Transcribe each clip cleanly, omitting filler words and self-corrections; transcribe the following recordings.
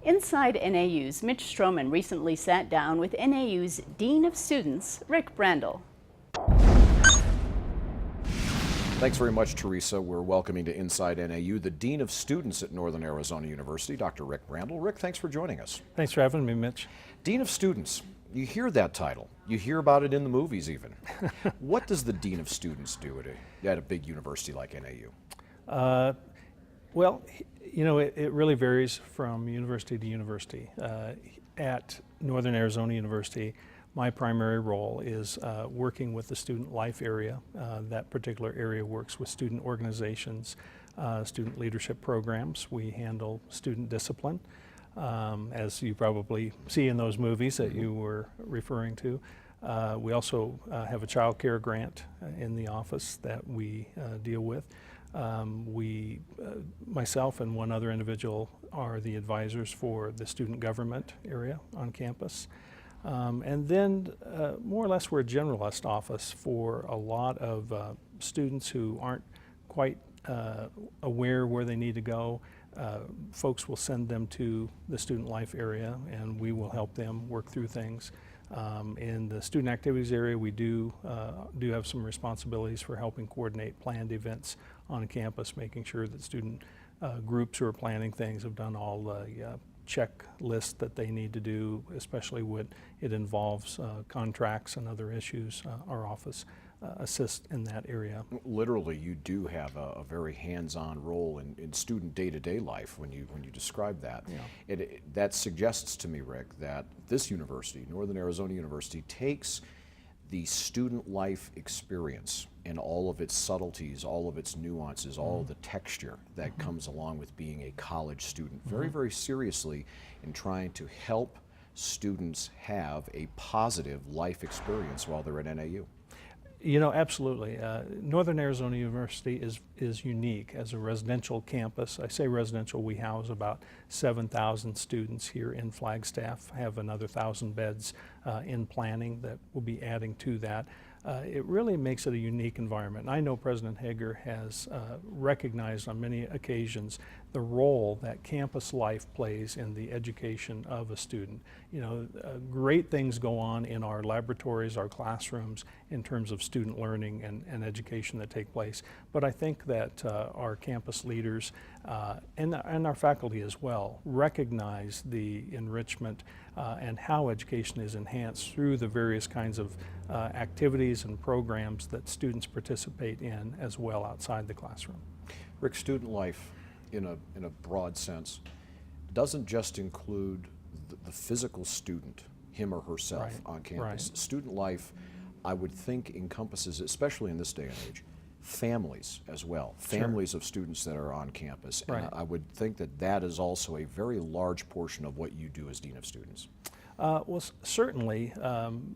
Inside NAU's Mitch Stroman recently sat down with NAU's Dean of Students, Rick Brandel. Thanks very much, Teresa. We're welcoming to Inside NAU the Dean of Students at Northern Arizona University, Dr. Rick Brandel. Rick, thanks for joining us. Thanks for having me, Mitch. Dean of Students. You hear that title. You hear about it in the movies even. What does the Dean of Students do at a big university like NAU? Well, you know, it really varies from university to university. At Northern Arizona University, my primary role is working with the student life area. That particular area works with student organizations, student leadership programs. We handle student discipline, as you probably see in those movies that you were referring to. We also have a child care grant in the office that we deal with. Myself and one other individual are the advisors for the student government area on campus. And then more or less we're a generalist office for a lot of students who aren't quite aware where they need to go. Folks will send them to the student life area and we will help them work through things. In the student activities area, we do have some responsibilities for helping coordinate planned events on campus, making sure that student groups who are planning things have done all the checklists that they need to do, especially when it involves contracts and other issues. Our office assists in that area. Literally, you do have a very hands-on role in student day-to-day life when you describe that. Yeah. That suggests to me, Rick, that this university, Northern Arizona University, takes the student life experience and all of its subtleties, all of its nuances, all of the texture that comes along with being a college student very, very seriously in trying to help students have a positive life experience while they're at NAU. You know, absolutely. Northern Arizona University is unique as a residential campus. I say residential, we house about 7,000 students here in Flagstaff, have another 1,000 beds in planning that we'll be adding to that. It really makes it a unique environment. And I know President Hager has recognized on many occasions the role that campus life plays in the education of a student. You know, great things go on in our laboratories, our classrooms, in terms of student learning and education that take place. But I think that our campus leaders and our faculty as well recognize the enrichment and how education is enhanced through the various kinds of activities and programs that students participate in as well outside the classroom. Rick, student life in a broad sense doesn't just include the physical student, him or herself, on campus. Student life, I would think, encompasses, especially in this day and age, families as well, families of students that are on campus. And I would think that that is also a very large portion of what you do as Dean of Students. Well, certainly,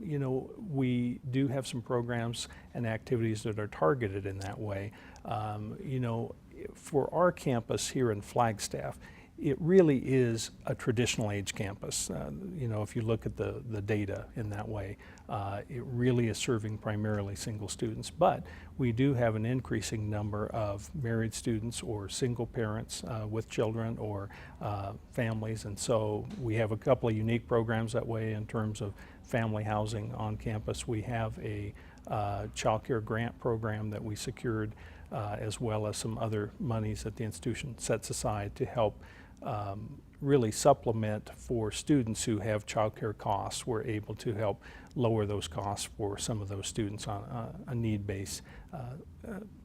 you know, we do have some programs and activities that are targeted in that way. You know, for our campus here in Flagstaff, it really is a traditional age campus. You know, if you look at the data in that way, it really is serving primarily single students. But we do have an increasing number of married students or single parents with children or families. And so we have a couple of unique programs that way in terms of family housing on campus. We have a child care grant program that we secured as well as some other monies that the institution sets aside to help really supplement for students who have child care costs. We're able to help lower those costs for some of those students on a need-based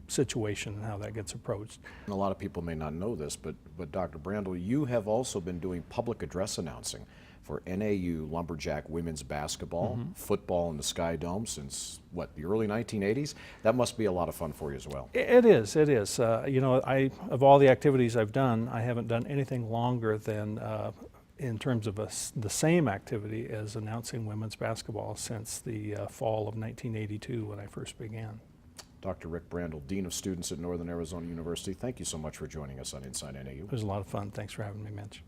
situation and how that gets approached. And a lot of people may not know this, but Dr. Brandel, you have also been doing public address announcing for NAU Lumberjack women's basketball, football in the Sky Dome since, what, the early 1980s? That must be a lot of fun for you as well. It is. You know, of all the activities I've done, I haven't done anything longer than in terms of the same activity as announcing women's basketball since the fall of 1982 when I first began. Dr. Rick Brandel, Dean of Students at Northern Arizona University, thank you so much for joining us on Inside NAU. It was a lot of fun. Thanks for having me, Mitch.